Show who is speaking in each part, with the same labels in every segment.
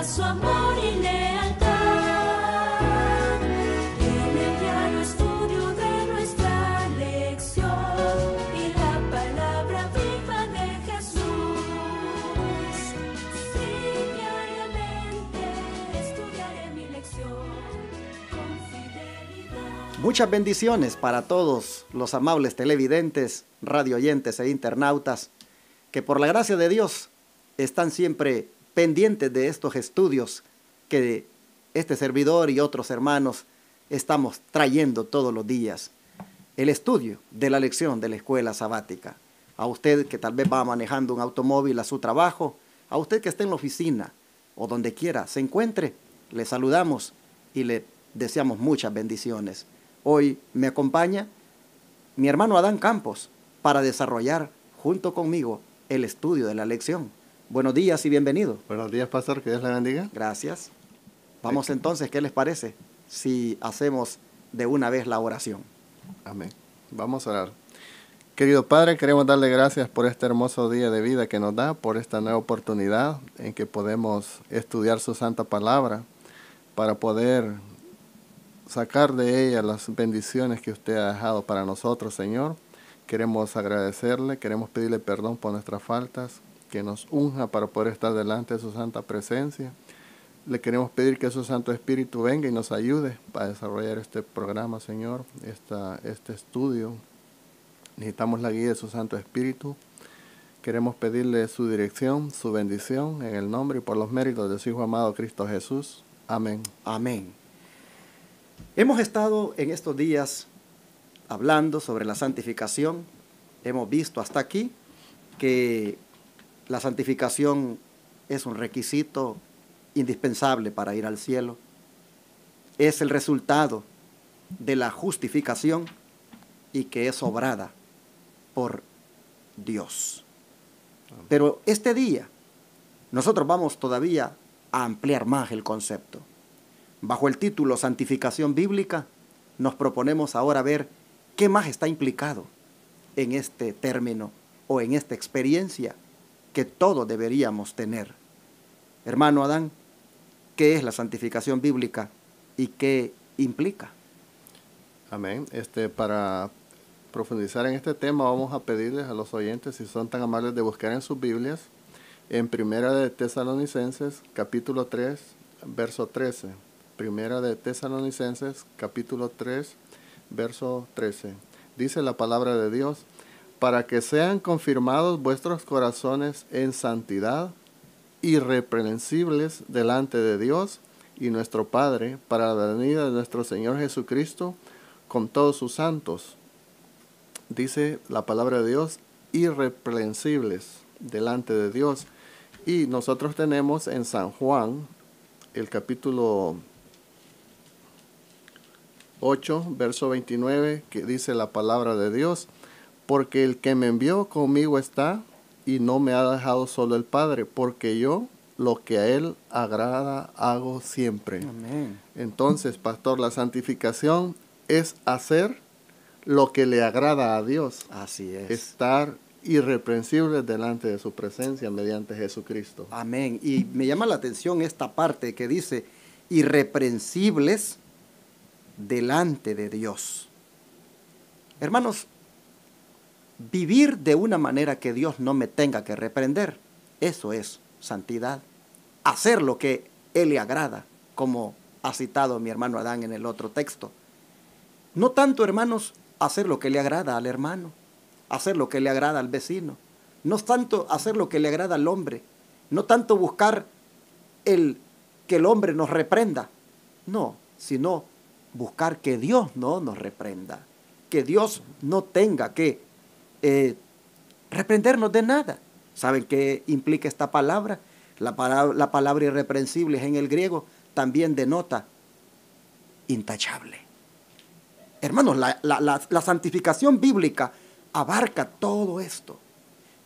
Speaker 1: su amor y lealtad. En el diario estudio de nuestra lección y la palabra viva de Jesús. Sí, diariamente estudiaré mi lección con fidelidad.
Speaker 2: Muchas bendiciones para todos los amables televidentes, radioyentes e internautas que por la gracia de Dios están siempre pendientes de estos estudios que este servidor y otros hermanos estamos trayendo todos los días. El estudio de la lección de la escuela sabática. A usted que tal vez va manejando un automóvil a su trabajo, a usted que esté en la oficina o donde quiera se encuentre, le saludamos y le deseamos muchas bendiciones. Hoy me acompaña mi hermano Adán Campos para desarrollar junto conmigo el estudio de la lección. Buenos días y bienvenido.
Speaker 3: Buenos días, pastor, que Dios le bendiga.
Speaker 2: Gracias. Vamos entonces, ¿qué les parece si hacemos de una vez la oración?
Speaker 3: Amén. Vamos a orar. Querido Padre, queremos darle gracias por este hermoso día de vida que nos da, por esta nueva oportunidad en que podemos estudiar su santa palabra para poder sacar de ella las bendiciones que usted ha dejado para nosotros, Señor. Queremos agradecerle, queremos pedirle perdón por nuestras faltas, que nos unja para poder estar delante de su santa presencia. Le queremos pedir que su Santo Espíritu venga y nos ayude para desarrollar este programa, Señor, este estudio. Necesitamos la guía de su Santo Espíritu. Queremos pedirle su dirección, su bendición, en el nombre y por los méritos de su Hijo amado Cristo Jesús. Amén.
Speaker 2: Amén. Hemos estado en estos días hablando sobre la santificación. Hemos visto hasta aquí que la santificación es un requisito indispensable para ir al cielo. Es el resultado de la justificación y que es obrada por Dios. Pero este día nosotros vamos todavía a ampliar más el concepto. Bajo el título Santificación Bíblica, nos proponemos ahora ver qué más está implicado en este término o en esta experiencia que todos deberíamos tener. Hermano Adán, ¿qué es la santificación bíblica y qué implica?
Speaker 3: Amén. Para profundizar en este tema, vamos a pedirles a los oyentes, si son tan amables, de buscar en sus Biblias, en Primera de Tesalonicenses, capítulo 3, verso 13. Primera de Tesalonicenses, capítulo 3, verso 13. Dice la palabra de Dios: para que sean confirmados vuestros corazones en santidad, irreprensibles delante de Dios y nuestro Padre, para la venida de nuestro Señor Jesucristo con todos sus santos. Dice la palabra de Dios, irreprensibles delante de Dios. Y nosotros tenemos en San Juan, el capítulo 8, verso 29, que dice la palabra de Dios: porque el que me envió conmigo está, y no me ha dejado solo el Padre, porque yo lo que a Él agrada hago siempre.
Speaker 2: Amén.
Speaker 3: Entonces, pastor, la santificación es hacer lo que le agrada a Dios.
Speaker 2: Así es.
Speaker 3: Estar irreprensibles delante de su presencia mediante Jesucristo.
Speaker 2: Amén. Y me llama la atención esta parte que dice irreprensibles delante de Dios. Hermanos, vivir de una manera que Dios no me tenga que reprender, eso es santidad. Hacer lo que Él le agrada, como ha citado mi hermano Adán en el otro texto. No tanto, hermanos, hacer lo que le agrada al hermano, hacer lo que le agrada al vecino, no tanto hacer lo que le agrada al hombre, no tanto buscar que el hombre nos reprenda, no, sino buscar que Dios no nos reprenda, que Dios no tenga que reprendernos de nada. ¿Saben qué implica esta palabra? La palabra irreprensible en el griego también denota intachable. Hermanos, la santificación bíblica abarca todo esto.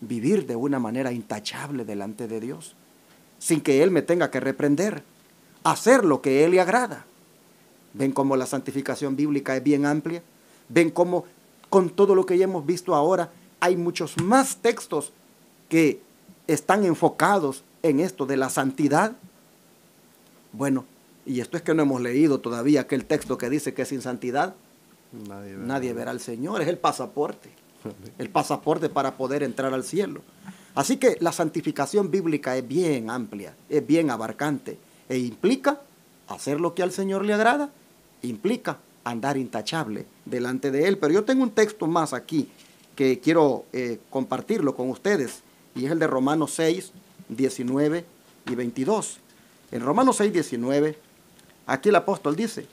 Speaker 2: Vivir de una manera intachable delante de Dios, sin que Él me tenga que reprender. Hacer lo que Él le agrada. ¿Ven cómo la santificación bíblica es bien amplia? ¿Ven cómo con todo lo que ya hemos visto ahora hay muchos más textos que están enfocados en esto de la santidad? Bueno, y esto es que no hemos leído todavía aquel texto que dice que sin santidad nadie verá al Señor. Es el pasaporte para poder entrar al cielo. Así que la santificación bíblica es bien amplia, es bien abarcante e implica hacer lo que al Señor le agrada, implica andar intachable delante de Él. Pero yo tengo un texto más aquí que quiero compartirlo con ustedes, y es el de Romanos 6, 19 y 22. En Romanos 6, 19, aquí el apóstol dice,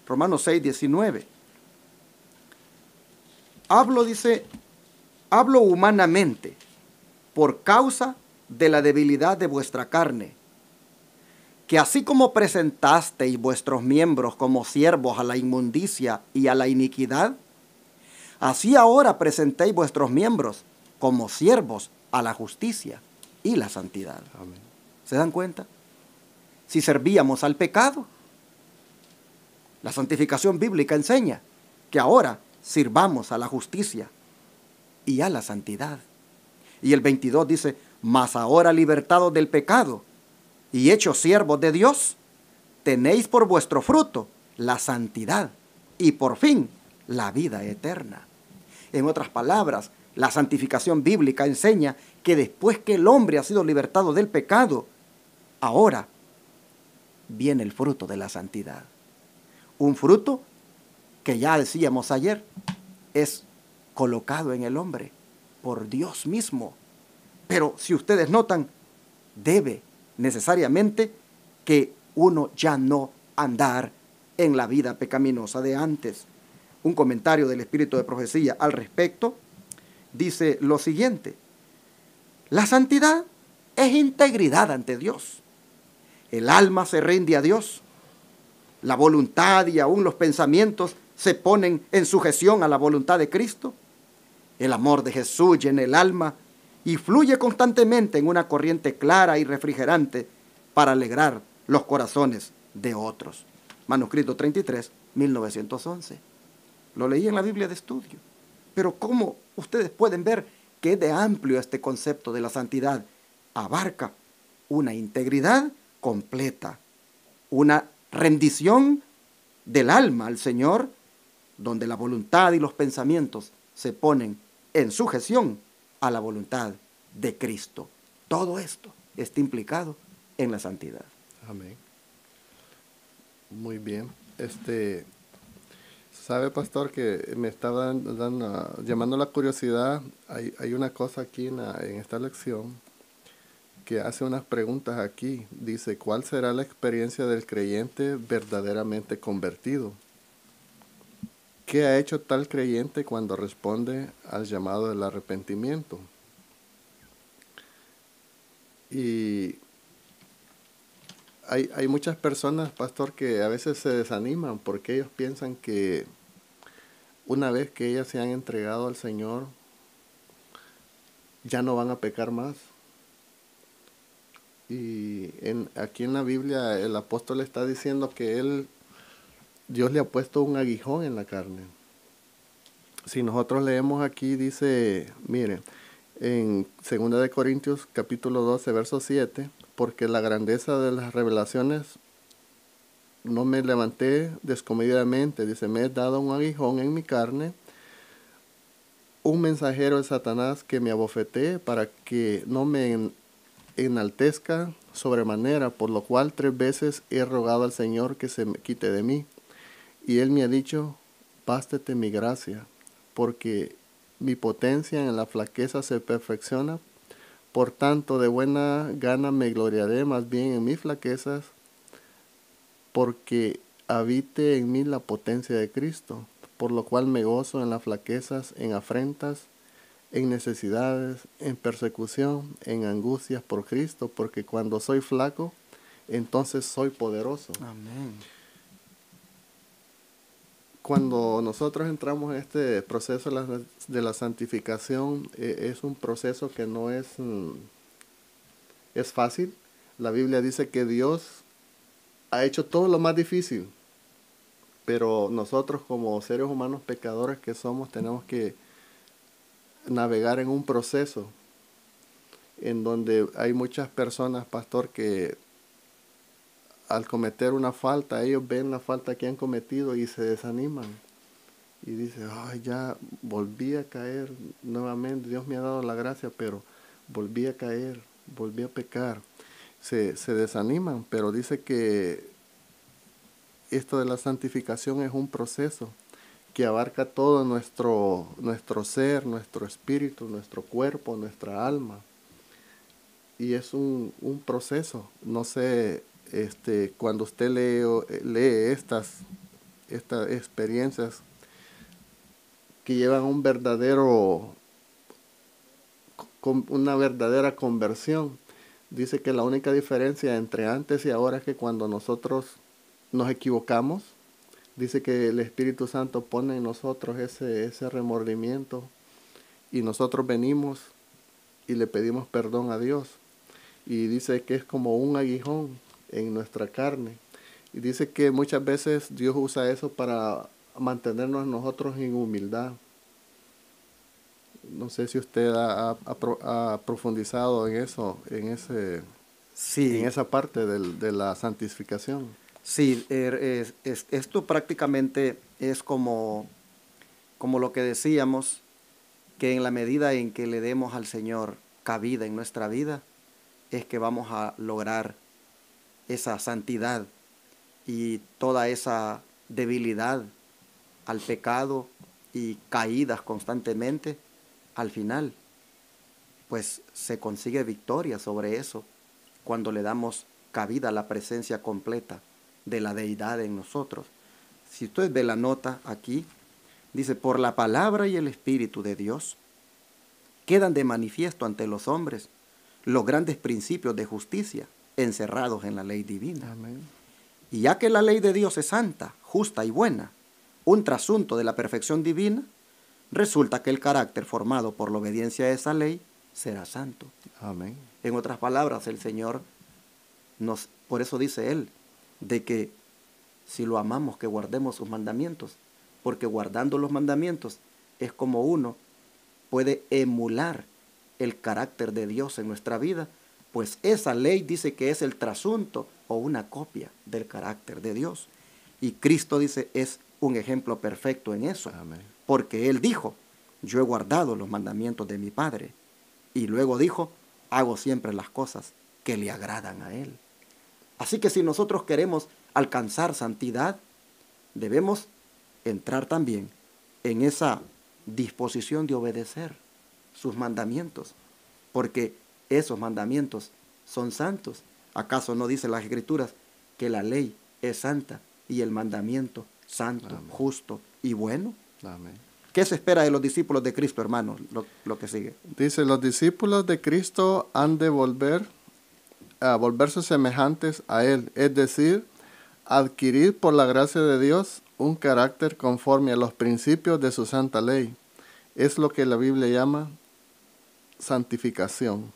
Speaker 2: Romanos 6, 19, hablo humanamente por causa de la debilidad de vuestra carne, que así como presentasteis vuestros miembros como siervos a la inmundicia y a la iniquidad, así ahora presentéis vuestros miembros como siervos a la justicia y la santidad.
Speaker 3: Amén.
Speaker 2: ¿Se dan cuenta? Si servíamos al pecado, la santificación bíblica enseña que ahora sirvamos a la justicia y a la santidad. Y el 22 dice, mas ahora libertados del pecado y hechos siervos de Dios, tenéis por vuestro fruto la santidad y por fin la vida eterna. En otras palabras, la santificación bíblica enseña que después que el hombre ha sido libertado del pecado, ahora viene el fruto de la santidad. Un fruto que ya decíamos ayer, es colocado en el hombre por Dios mismo. Pero si ustedes notan, debe necesariamente que uno ya no andar en la vida pecaminosa de antes. Un comentario del Espíritu de Profecía al respecto dice lo siguiente: la santidad es integridad ante Dios. El alma se rinde a Dios. La voluntad y aún los pensamientos se ponen en sujeción a la voluntad de Cristo. El amor de Jesús llena el alma y fluye constantemente en una corriente clara y refrigerante para alegrar los corazones de otros. Manuscrito 33, 1911. Lo leí en la Biblia de estudio. Pero ¿cómo ustedes pueden ver que es de amplio este concepto de la santidad? Abarca una integridad completa, una rendición del alma al Señor, donde la voluntad y los pensamientos se ponen en sujeción a la voluntad de Cristo. Todo esto está implicado en la santidad.
Speaker 3: Amén. Muy bien. Sabe, pastor, que me estaba llamando la curiosidad. Hay una cosa aquí en esta lección que hace unas preguntas aquí. Dice, ¿cuál será la experiencia del creyente verdaderamente convertido? ¿Qué ha hecho tal creyente cuando responde al llamado del arrepentimiento? Y hay muchas personas, pastor, que a veces se desaniman porque ellos piensan que una vez que ellas se han entregado al Señor, ya no van a pecar más. Y aquí en la Biblia el apóstol está diciendo que Dios le ha puesto un aguijón en la carne. Si nosotros leemos aquí, dice, mire, en 2 de Corintios capítulo 12, verso 7, porque la grandeza de las revelaciones no me levanté descomedidamente, dice, me he dado un aguijón en mi carne, un mensajero de Satanás que me abofetee para que no me enaltezca sobremanera, por lo cual 3 veces he rogado al Señor que se me quite de mí. Y Él me ha dicho, bástate mi gracia, porque mi potencia en la flaqueza se perfecciona. Por tanto, de buena gana me gloriaré más bien en mis flaquezas, porque habite en mí la potencia de Cristo, por lo cual me gozo en las flaquezas, en afrentas, en necesidades, en persecución, en angustias por Cristo, porque cuando soy flaco, entonces soy poderoso.
Speaker 2: Amén.
Speaker 3: Cuando nosotros entramos en este proceso de la santificación, es un proceso que no es fácil. La Biblia dice que Dios ha hecho todo lo más difícil, pero nosotros como seres humanos pecadores que somos, tenemos que navegar en un proceso en donde hay muchas personas, pastor, que al cometer una falta, ellos ven la falta que han cometido y se desaniman. Y dicen, ay, ya volví a caer nuevamente, Dios me ha dado la gracia, pero volví a caer, volví a pecar. Se desaniman, pero dice que esto de la santificación es un proceso que abarca todo nuestro ser, nuestro espíritu, nuestro cuerpo, nuestra alma. Y es un proceso. No sé, cuando usted lee estas experiencias que llevan una verdadera conversión, dice que la única diferencia entre antes y ahora es que cuando nosotros nos equivocamos, dice que el Espíritu Santo pone en nosotros ese remordimiento y nosotros venimos y le pedimos perdón a Dios. Y dice que es como un aguijón en nuestra carne. Y dice que muchas veces Dios usa eso para mantenernos nosotros en humildad. No sé si usted ha profundizado en eso,
Speaker 2: Sí,
Speaker 3: en esa parte de la santificación.
Speaker 2: sí, esto prácticamente es como lo que decíamos, que en la medida en que le demos al Señor cabida en nuestra vida, es que vamos a lograr esa santidad y toda esa debilidad al pecado y caídas constantemente, al final, pues se consigue victoria sobre eso cuando le damos cabida a la presencia completa de la deidad en nosotros. Si usted ve la nota aquí, dice, por la palabra y el Espíritu de Dios, quedan de manifiesto ante los hombres los grandes principios de justicia encerrados en la ley divina.
Speaker 3: Amén.
Speaker 2: Y ya que la ley de Dios es santa, justa y buena, un trasunto de la perfección divina, resulta que el carácter formado por la obediencia a esa ley será santo.
Speaker 3: Amén.
Speaker 2: En otras palabras, el Señor por eso dice Él, de que si lo amamos, que guardemos sus mandamientos, porque guardando los mandamientos es como uno puede emular el carácter de Dios en nuestra vida, pues esa ley dice que es el trasunto o una copia del carácter de Dios. Y Cristo dice es un ejemplo perfecto en eso.
Speaker 3: Amén.
Speaker 2: Porque Él dijo, yo he guardado los mandamientos de mi Padre. Y luego dijo, hago siempre las cosas que le agradan a Él. Así que si nosotros queremos alcanzar santidad, debemos entrar también en esa disposición de obedecer sus mandamientos, porque esos mandamientos son santos. ¿Acaso no dice las Escrituras que la ley es santa y el mandamiento santo,
Speaker 3: Amén.
Speaker 2: justo y bueno?
Speaker 3: Amén.
Speaker 2: ¿Qué se espera de los discípulos de Cristo, hermanos? Lo que sigue.
Speaker 3: Dice, los discípulos de Cristo han de volverse semejantes a Él, es decir, adquirir por la gracia de Dios un carácter conforme a los principios de su santa ley. Es lo que la Biblia llama santificación.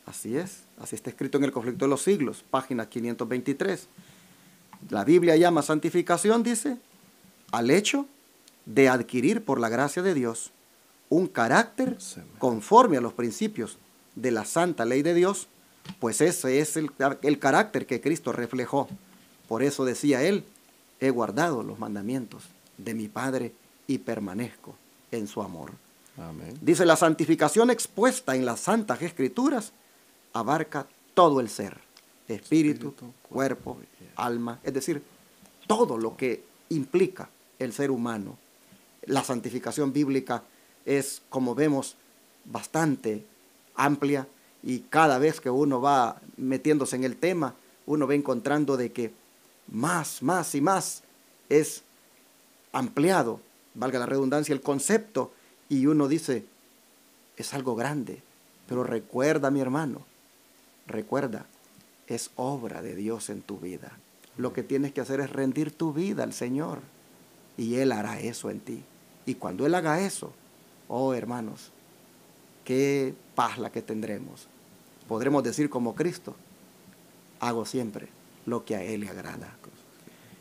Speaker 2: Así es, así está escrito en el Conflicto de los Siglos, página 523. La Biblia llama santificación, dice, al hecho de adquirir por la gracia de Dios un carácter conforme a los principios de la santa ley de Dios, pues ese es el carácter que Cristo reflejó. Por eso decía Él, he guardado los mandamientos de mi Padre y permanezco en su amor.
Speaker 3: Amén.
Speaker 2: Dice, la santificación expuesta en las Santas Escrituras abarca todo el ser, espíritu, cuerpo, alma, es decir, todo lo que implica el ser humano. La santificación bíblica es, como vemos, bastante amplia y cada vez que uno va metiéndose en el tema, uno va encontrando de que más y más es ampliado, valga la redundancia, el concepto, y uno dice, es algo grande, pero recuerda, mi hermano, recuerda, es obra de Dios en tu vida. Lo que tienes que hacer es rendir tu vida al Señor, y Él hará eso en ti. Y cuando Él haga eso, oh hermanos, qué paz la que tendremos. Podremos decir como Cristo, hago siempre lo que a Él le agrada.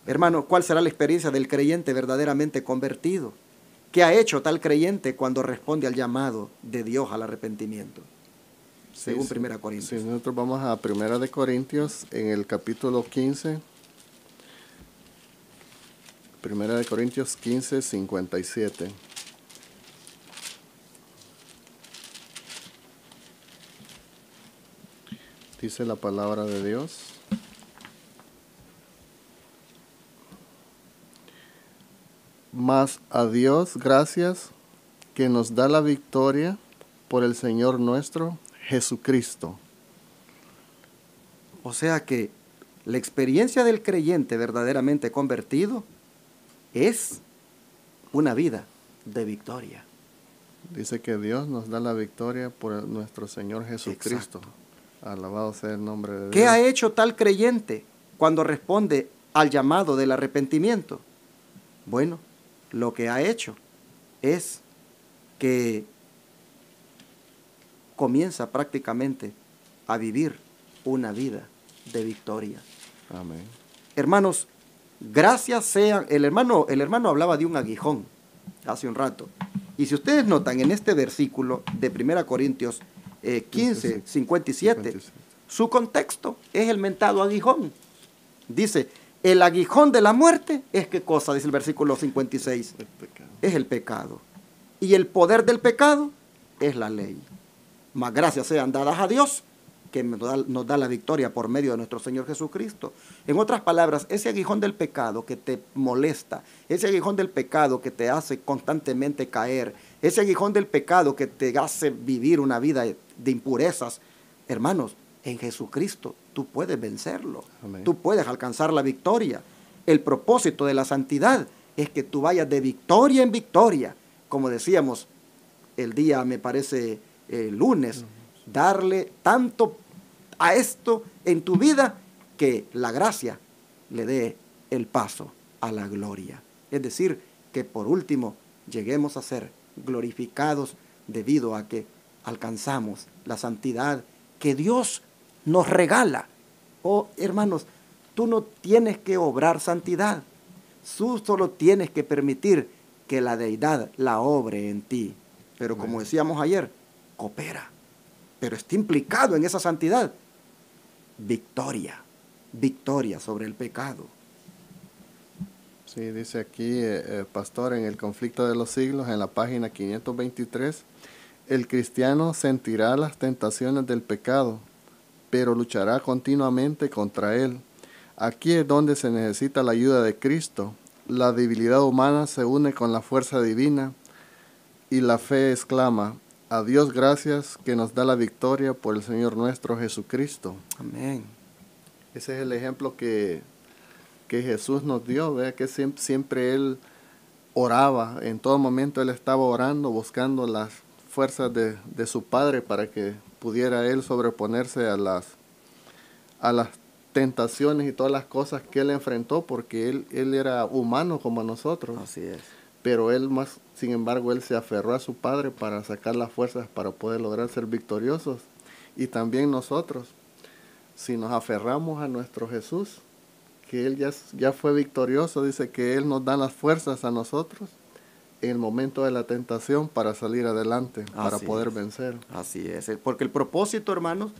Speaker 2: Hermano, ¿cuál será la experiencia del creyente verdaderamente convertido? ¿Qué ha hecho tal creyente cuando responde al llamado de Dios al arrepentimiento? según 1 Corintios.
Speaker 3: Sí, nosotros vamos a 1 de Corintios en el capítulo 15. 1 de Corintios 15, 57. Dice la palabra de Dios. Mas a Dios gracias que nos da la victoria por el Señor nuestro Jesucristo.
Speaker 2: O sea que la experiencia del creyente verdaderamente convertido es una vida de victoria.
Speaker 3: Dice que Dios nos da la victoria por nuestro Señor Jesucristo.
Speaker 2: Exacto.
Speaker 3: Alabado sea el nombre de Dios.
Speaker 2: ¿Qué ha hecho tal creyente cuando responde al llamado del arrepentimiento? Bueno, lo que ha hecho es que comienza prácticamente a vivir una vida de victoria.
Speaker 3: Amén.
Speaker 2: Hermanos, gracias sean. El hermano hablaba de un aguijón hace un rato. Y si ustedes notan en este versículo de 1 Corintios 15, 57, su contexto es el mentado aguijón. Dice, el aguijón de la muerte es ¿qué cosa? Dice el versículo 56.
Speaker 3: El pecado.
Speaker 2: Es el pecado. Y el poder del pecado es la ley. Mas gracias sean dadas a Dios, que nos da la victoria por medio de nuestro Señor Jesucristo. En otras palabras, ese aguijón del pecado que te molesta, ese aguijón del pecado que te hace constantemente caer, ese aguijón del pecado que te hace vivir una vida de impurezas, hermanos, en Jesucristo tú puedes vencerlo.
Speaker 3: Amén.
Speaker 2: Tú puedes alcanzar la victoria. El propósito de la santidad es que tú vayas de victoria en victoria. Como decíamos el día, me parece, lunes, darle tanto a esto en tu vida que la gracia le dé el paso a la gloria. Es decir, que por último lleguemos a ser glorificados debido a que alcanzamos la santidad que Dios nos regala. Oh, hermanos, tú no tienes que obrar santidad. Tú solo tienes que permitir que la deidad la obre en ti. Pero como decíamos ayer, coopera. Pero está implicado en esa santidad. Victoria. Victoria sobre el pecado.
Speaker 3: Sí, dice aquí, pastor, en el conflicto de los siglos, en la página 523, el cristiano sentirá las tentaciones del pecado, pero luchará continuamente contra él. Aquí es donde se necesita la ayuda de Cristo. La debilidad humana se une con la fuerza divina y la fe exclama, a Dios gracias que nos da la victoria por el Señor nuestro Jesucristo.
Speaker 2: Amén.
Speaker 3: Ese es el ejemplo que Jesús nos dio, ¿verdad? Que siempre Él oraba, en todo momento Él estaba orando, buscando las fuerzas de su Padre para que pudiera Él sobreponerse a las tentaciones y todas las cosas que Él enfrentó, porque Él era humano como nosotros.
Speaker 2: Así es.
Speaker 3: Pero sin embargo, Él se aferró a su Padre para sacar las fuerzas para poder lograr ser victoriosos. Y también nosotros, si nos aferramos a nuestro Jesús, que Él ya fue victorioso, dice que Él nos da las fuerzas a nosotros en el momento de la tentación para salir adelante, para poder vencer.
Speaker 2: Así es, porque el propósito, hermanos,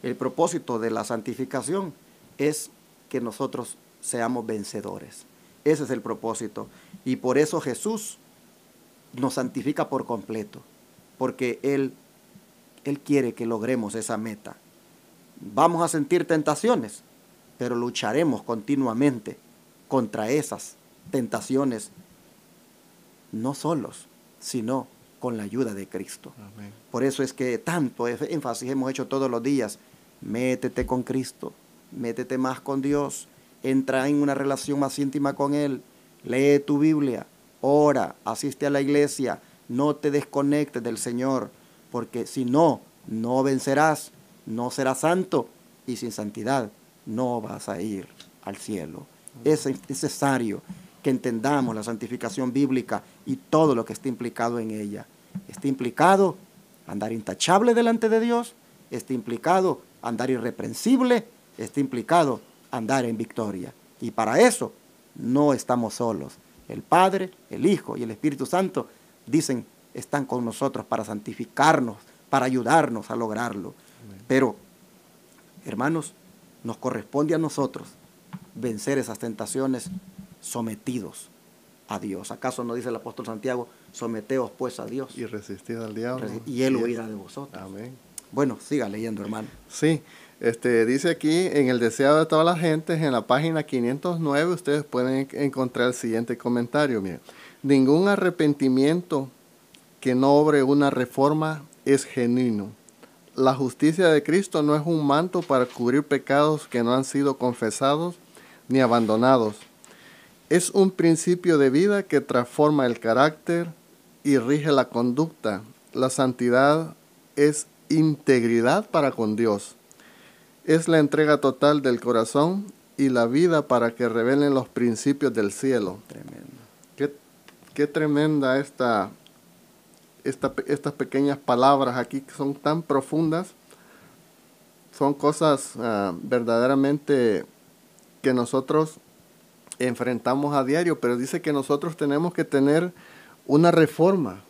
Speaker 2: el propósito de la santificación es que nosotros seamos vencedores. Ese es el propósito. Y por eso Jesús nos santifica por completo, porque Él quiere que logremos esa meta. Vamos a sentir tentaciones, pero lucharemos continuamente contra esas tentaciones, no solos, sino con la ayuda de Cristo.
Speaker 3: Amén.
Speaker 2: Por eso es que tanto énfasis hemos hecho todos los días. Métete con Cristo, métete más con Dios, entra en una relación más íntima con Él, lee tu Biblia, ora, asiste a la iglesia, no te desconectes del Señor, porque si no, no vencerás, no serás santo, y sin santidad no vas a ir al cielo. Es necesario que entendamos la santificación bíblica y todo lo que está implicado en ella. Está implicado andar intachable delante de Dios, está implicado andar irreprensible, está implicado andar en victoria. Y para eso no estamos solos. El Padre, el Hijo y el Espíritu Santo están con nosotros para santificarnos, para ayudarnos a lograrlo. Pero, hermanos, nos corresponde a nosotros vencer esas tentaciones sometidos a Dios. ¿Acaso no dice el apóstol Santiago, someteos pues a Dios
Speaker 3: Y resistid al diablo.
Speaker 2: y Él huirá de vosotros?
Speaker 3: Amén.
Speaker 2: Bueno, siga leyendo, hermano.
Speaker 3: Sí, dice aquí, en el deseado de todas las gentes, en la página 509, ustedes pueden encontrar el siguiente comentario. Miren, ningún arrepentimiento que no obre una reforma es genuino. La justicia de Cristo no es un manto para cubrir pecados que no han sido confesados ni abandonados. Es un principio de vida que transforma el carácter y rige la conducta. La santidad es integridad para con Dios. Es la entrega total del corazón y la vida para que revelen los principios del cielo.
Speaker 2: Tremendo.
Speaker 3: Qué tremenda estas pequeñas palabras aquí que son tan profundas. Son cosas verdaderamente que nosotros enfrentamos a diario, pero dice que nosotros tenemos que tener una reforma.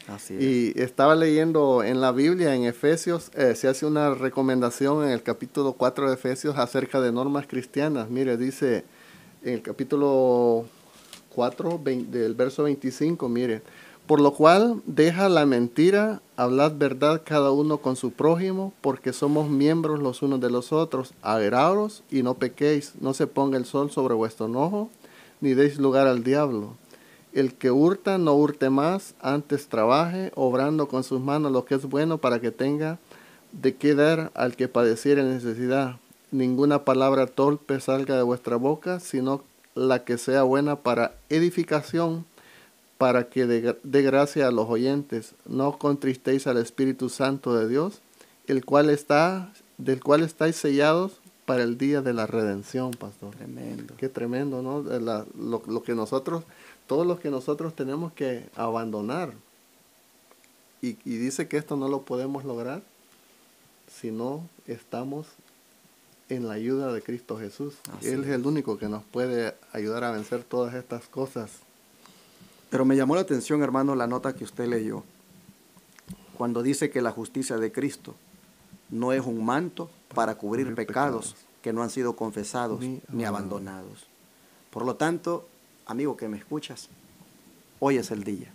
Speaker 2: Así es.
Speaker 3: Y estaba leyendo en la Biblia, en Efesios, se hace una recomendación en el capítulo 4 de Efesios acerca de normas cristianas. Mire, dice en el capítulo 4, del verso 25, mire, por lo cual deja la mentira, hablad verdad cada uno con su prójimo, porque somos miembros los unos de los otros. Airaos y no pequéis, no se ponga el sol sobre vuestro enojo, ni deis lugar al diablo. El que hurta, no hurte más, antes trabaje, obrando con sus manos lo que es bueno, para que tenga de qué dar al que padeciere necesidad. Ninguna palabra torpe salga de vuestra boca, sino la que sea buena para edificación, para que dé gracia a los oyentes. No contristéis al Espíritu Santo de Dios, del cual estáis sellados para el día de la redención, pastor.
Speaker 2: Tremendo.
Speaker 3: Qué tremendo, ¿no? Todo lo que nosotros tenemos que abandonar. Y dice que esto no lo podemos lograr si no estamos en la ayuda de Cristo Jesús.
Speaker 2: Así
Speaker 3: Él es el único que nos puede ayudar a vencer todas estas cosas.
Speaker 2: Pero me llamó la atención, hermano, la nota que usted leyó, cuando dice que la justicia de Cristo no es un manto para cubrir pecados que no han sido confesados ni abandonados. Por lo tanto, amigo que me escuchas, hoy es el día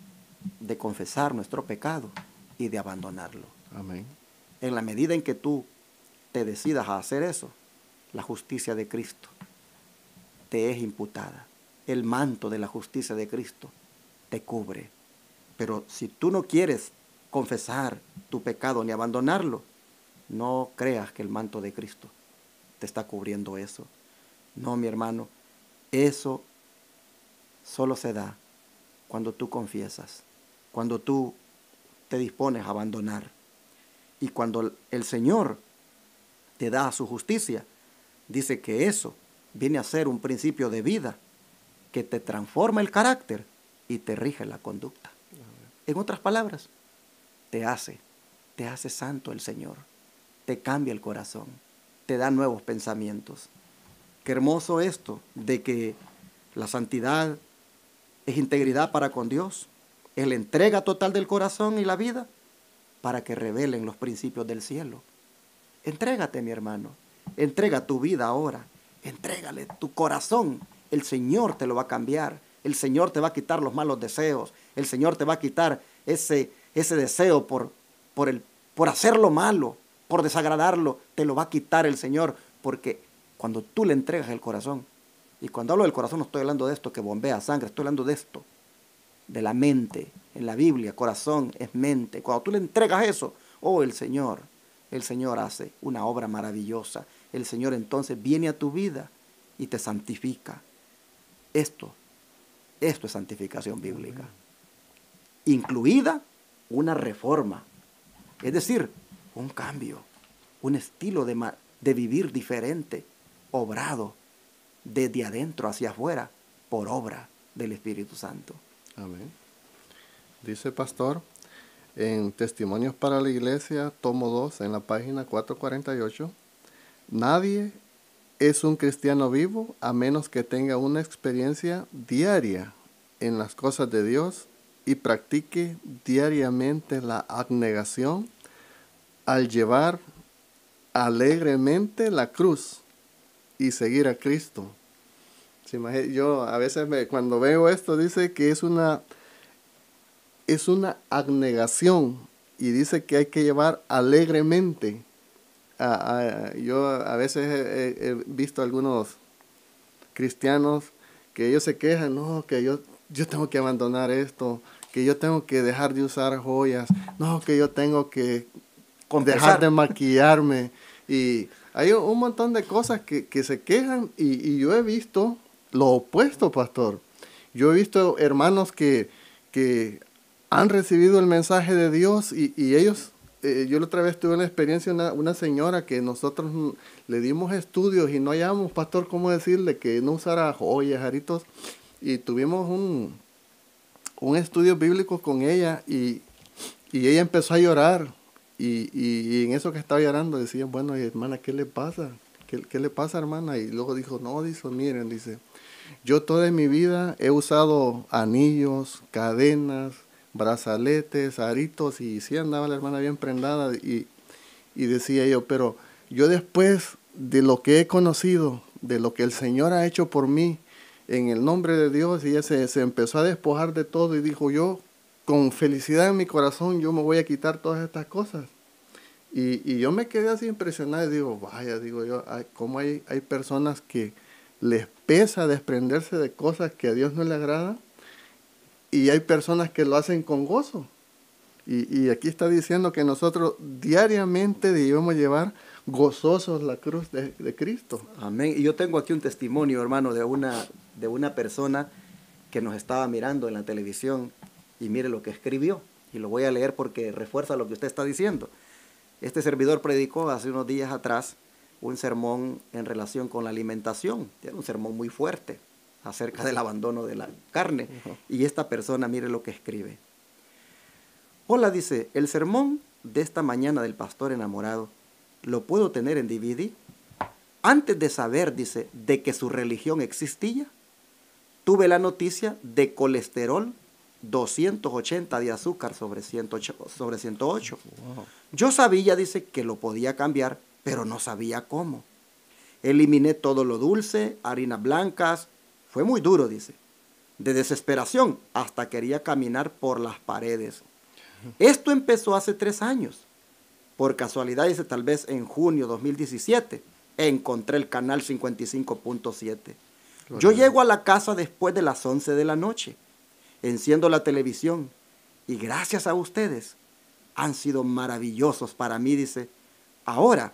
Speaker 2: de confesar nuestro pecado y de abandonarlo.
Speaker 3: Amén.
Speaker 2: En la medida en que tú te decidas a hacer eso, la justicia de Cristo te es imputada. El manto de la justicia de Cristo te cubre. Pero si tú no quieres confesar tu pecado ni abandonarlo, no creas que el manto de Cristo te está cubriendo eso. No, mi hermano, eso solo se da cuando tú confiesas, cuando tú te dispones a abandonar. Y cuando el Señor te da su justicia, dice que eso viene a ser un principio de vida que te transforma el carácter y te rige la conducta. En otras palabras, te hace santo el Señor, te cambia el corazón, te da nuevos pensamientos. Qué hermoso esto de que la santidad es integridad para con Dios, es la entrega total del corazón y la vida para que revelen los principios del cielo. Entrégate, mi hermano, entrega tu vida ahora, entrégale tu corazón, el Señor te lo va a cambiar. El Señor te va a quitar los malos deseos. El Señor te va a quitar ese deseo por hacer lo malo, por desagradarlo. Te lo va a quitar el Señor, porque cuando tú le entregas el corazón, y cuando hablo del corazón no estoy hablando de esto que bombea sangre, estoy hablando de esto, de la mente. En la Biblia, corazón es mente. Cuando tú le entregas eso, el Señor hace una obra maravillosa. El Señor entonces viene a tu vida y te santifica. Esto es santificación bíblica, incluida una reforma, es decir, un cambio, un estilo de vivir diferente, obrado desde adentro hacia afuera por obra del Espíritu Santo.
Speaker 3: Amén. Dice pastor, en Testimonios para la Iglesia, tomo 2, en la página 448, nadie es un cristiano vivo a menos que tenga una experiencia diaria en las cosas de Dios y practique diariamente la abnegación al llevar alegremente la cruz y seguir a Cristo. Yo a veces cuando veo esto dice que es una abnegación y dice que hay que llevar alegremente. Yo a veces he visto algunos cristianos que ellos se quejan, no, que yo tengo que abandonar esto, que yo tengo que dejar de usar joyas, no, que yo tengo que dejar de maquillarme. Y hay un montón de cosas que se quejan y yo he visto lo opuesto, pastor. Yo he visto hermanos que han recibido el mensaje de Dios y ellos, yo la otra vez tuve una experiencia, una señora que nosotros le dimos estudios y no hallamos, pastor, cómo decirle que no usara joyas, aritos, y tuvimos un estudio bíblico con ella y ella empezó a llorar y en eso que estaba llorando decía, bueno, hermana, ¿qué le pasa? ¿Qué le pasa, hermana? Y luego dijo, no, miren, yo toda mi vida he usado anillos, cadenas, brazaletes, aritos, y sí andaba la hermana bien prendada, y decía yo, pero yo después de lo que he conocido, de lo que el Señor ha hecho por mí, en el nombre de Dios, y ella se empezó a despojar de todo y dijo, yo con felicidad en mi corazón, yo me voy a quitar todas estas cosas. Y yo me quedé así impresionado y digo, vaya, digo yo, ¿cómo hay personas que les pesa desprenderse de cosas que a Dios no le agrada? Y hay personas que lo hacen con gozo. Y aquí está diciendo que nosotros diariamente debemos llevar gozosos la cruz de Cristo.
Speaker 2: Amén. Y yo tengo aquí un testimonio, hermano, de una persona que nos estaba mirando en la televisión y mire lo que escribió. Y lo voy a leer porque refuerza lo que usted está diciendo. Este servidor predicó hace unos días atrás un sermón en relación con la alimentación. Era un sermón muy fuerte acerca del abandono de la carne. Y esta persona, mire lo que escribe. Hola, dice, el sermón de esta mañana del pastor enamorado, ¿lo puedo tener en DVD? Antes de saber, dice, de que su religión existía, tuve la noticia de colesterol 280 de azúcar sobre 108. Wow. Yo sabía, dice, que lo podía cambiar, pero no sabía cómo. Eliminé todo lo dulce, harinas blancas. Fue muy duro, dice. De desesperación, hasta quería caminar por las paredes. Esto empezó hace 3 años. Por casualidad, dice, tal vez en junio 2017, encontré el canal 55.7. Yo llego a la casa después de las 11 de la noche. Enciendo la televisión y gracias a ustedes han sido maravillosos para mí, dice. Ahora,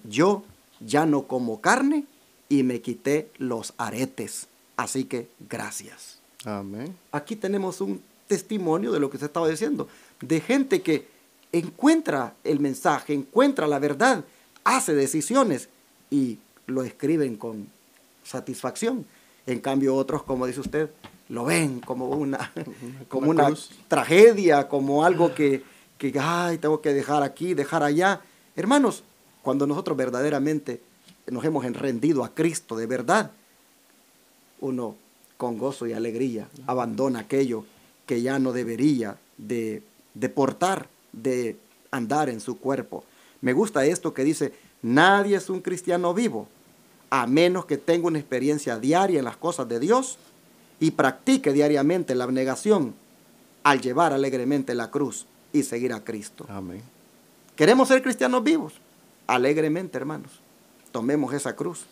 Speaker 2: yo ya no como carne y me quité los aretes. Así que gracias.
Speaker 3: Amén.
Speaker 2: Aquí tenemos un testimonio de lo que se estaba diciendo, de gente que encuentra el mensaje, encuentra la verdad, hace decisiones y lo escriben con satisfacción. En cambio otros, como dice usted, lo ven como una tragedia, como algo que ay, tengo que dejar aquí, dejar allá. Hermanos, cuando nosotros verdaderamente nos hemos rendido a Cristo de verdad, uno con gozo y alegría abandona aquello que ya no debería de portar, de andar en su cuerpo. Me gusta esto que dice, nadie es un cristiano vivo, a menos que tenga una experiencia diaria en las cosas de Dios y practique diariamente la abnegación al llevar alegremente la cruz y seguir a Cristo.
Speaker 3: Amén.
Speaker 2: ¿Queremos ser cristianos vivos? Alegremente, hermanos. Tomemos esa cruz.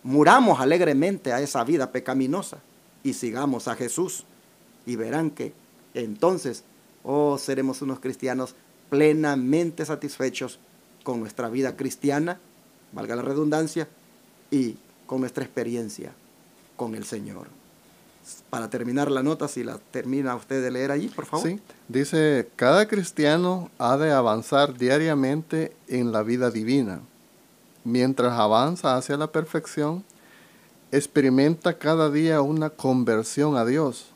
Speaker 2: Muramos alegremente a esa vida pecaminosa y sigamos a Jesús. Y verán que entonces, seremos unos cristianos plenamente satisfechos con nuestra vida cristiana, valga la redundancia, y con nuestra experiencia con el Señor. Para terminar la nota, si la termina usted de leer allí, por favor.
Speaker 3: Sí, dice, cada cristiano ha de avanzar diariamente en la vida divina. Mientras avanza hacia la perfección, experimenta cada día una conversión a Dios.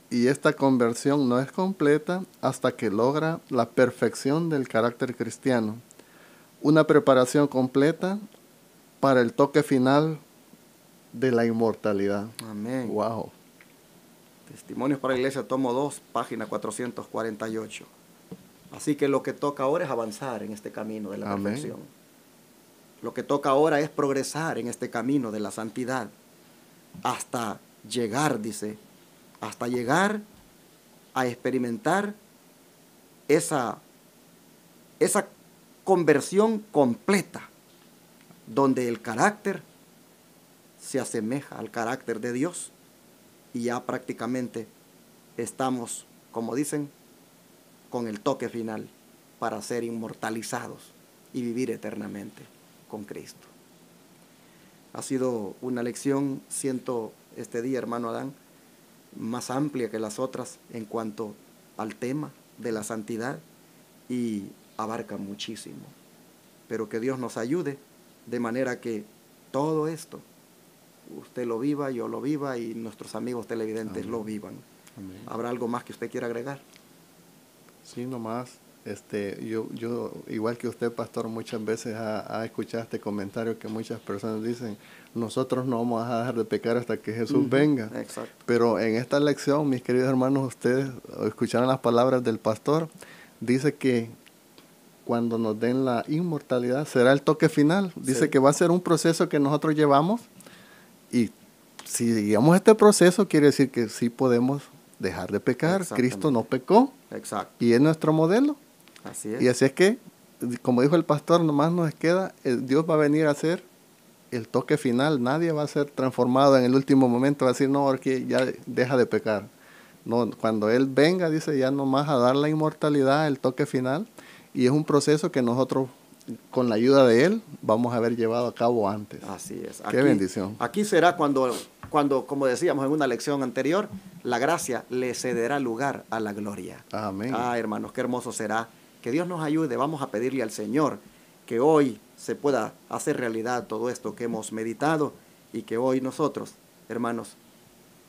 Speaker 3: Y esta conversión no es completa hasta que logra la perfección del carácter cristiano. Una preparación completa para el toque final de la inmortalidad.
Speaker 2: Amén.
Speaker 3: Wow.
Speaker 2: Testimonios para la Iglesia, tomo 2, página 448. Así que lo que toca ahora es avanzar en este camino de la
Speaker 3: Amén.
Speaker 2: perfección. Lo que toca ahora es progresar en este camino de la santidad hasta llegar, dice, hasta llegar a experimentar esa conversión completa, donde el carácter se asemeja al carácter de Dios y ya prácticamente estamos, como dicen, con el toque final para ser inmortalizados y vivir eternamente con Cristo. Ha sido una lección, siento este día, hermano Adán, más amplia que las otras en cuanto al tema de la santidad y abarca muchísimo. Pero que Dios nos ayude de manera que todo esto, usted lo viva, yo lo viva y nuestros amigos televidentes
Speaker 3: Amén.
Speaker 2: lo vivan.
Speaker 3: Amén.
Speaker 2: ¿Habrá algo más que usted quiera agregar?
Speaker 3: Sí, nomás, yo igual que usted, pastor, muchas veces ha escuchado este comentario que muchas personas dicen, nosotros no vamos a dejar de pecar hasta que Jesús venga.
Speaker 2: Exacto.
Speaker 3: Pero en esta lección, mis queridos hermanos, ustedes escucharon las palabras del pastor, dice que cuando nos den la inmortalidad será el toque final. Dice
Speaker 2: Sí.
Speaker 3: que va a ser un proceso que nosotros llevamos y si seguimos este proceso quiere decir que sí podemos dejar de pecar. Cristo no pecó
Speaker 2: Exacto.
Speaker 3: y es nuestro modelo.
Speaker 2: Así es.
Speaker 3: Y así es que, como dijo el pastor, nomás nos queda, Dios va a venir a hacer el toque final. Nadie va a ser transformado en el último momento, va a decir, no, porque ya deja de pecar. No, cuando Él venga, dice, ya nomás a dar la inmortalidad, el toque final. Y es un proceso que nosotros, con la ayuda de Él, vamos a haber llevado a cabo antes.
Speaker 2: Así es.
Speaker 3: Qué bendición.
Speaker 2: Aquí será cuando, como decíamos en una lección anterior, la gracia le cederá lugar a la gloria.
Speaker 3: Amén.
Speaker 2: Hermanos, qué hermoso será. Que Dios nos ayude. Vamos a pedirle al Señor que hoy se pueda hacer realidad todo esto que hemos meditado y que hoy nosotros, hermanos,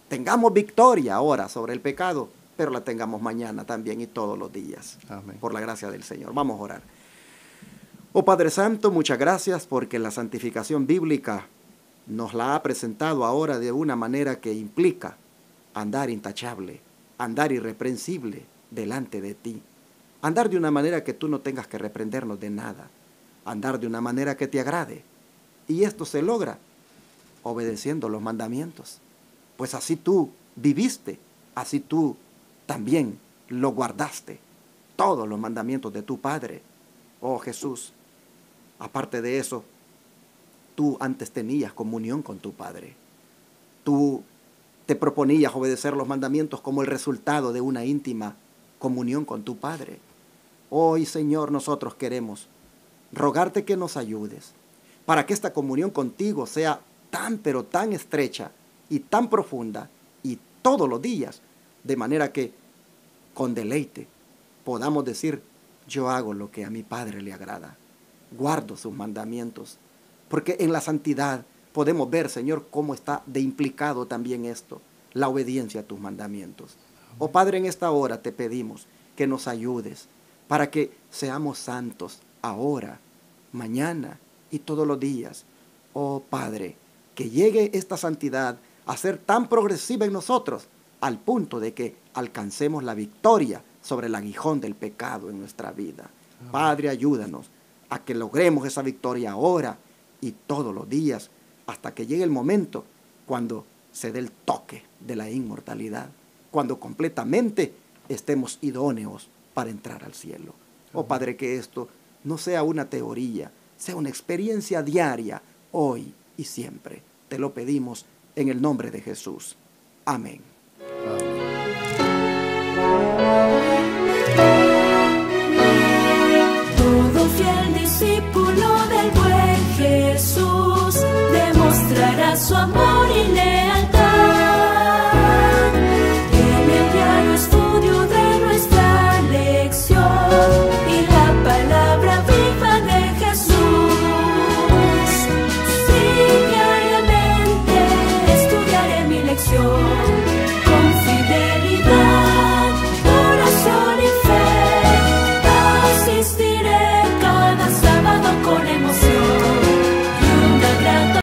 Speaker 2: tengamos victoria ahora sobre el pecado, pero la tengamos mañana también y todos los días.
Speaker 3: Amén.
Speaker 2: Por la gracia del Señor. Vamos a orar. Oh Padre Santo, muchas gracias porque la santificación bíblica nos la ha presentado ahora de una manera que implica andar intachable, andar irreprensible delante de ti, andar de una manera que tú no tengas que reprendernos de nada, andar de una manera que te agrade. Y esto se logra obedeciendo los mandamientos. Pues así tú viviste, así tú también lo guardaste, todos los mandamientos de tu Padre. Oh Jesús, aparte de eso, tú antes tenías comunión con tu Padre. Tú te proponías obedecer los mandamientos como el resultado de una íntima comunión con tu Padre. Hoy, Señor, nosotros queremos rogarte que nos ayudes para que esta comunión contigo sea tan, pero tan estrecha y tan profunda y todos los días, de manera que con deleite podamos decir, yo hago lo que a mi Padre le agrada, guardo sus mandamientos, porque en la santidad podemos ver, Señor, cómo está de implicado también esto, la obediencia a tus mandamientos. Oh Padre, en esta hora te pedimos que nos ayudes para que seamos santos ahora, mañana y todos los días. Oh Padre, que llegue esta santidad a ser tan progresiva en nosotros al punto de que alcancemos la victoria sobre el aguijón del pecado en nuestra vida. Padre, ayúdanos a que logremos esa victoria ahora y todos los días hasta que llegue el momento cuando se dé el toque de la inmortalidad, cuando completamente estemos idóneos para entrar al cielo. Oh Padre, que esto no sea una teoría, sea una experiencia diaria, hoy y siempre. Te lo pedimos en el nombre de Jesús. Amén.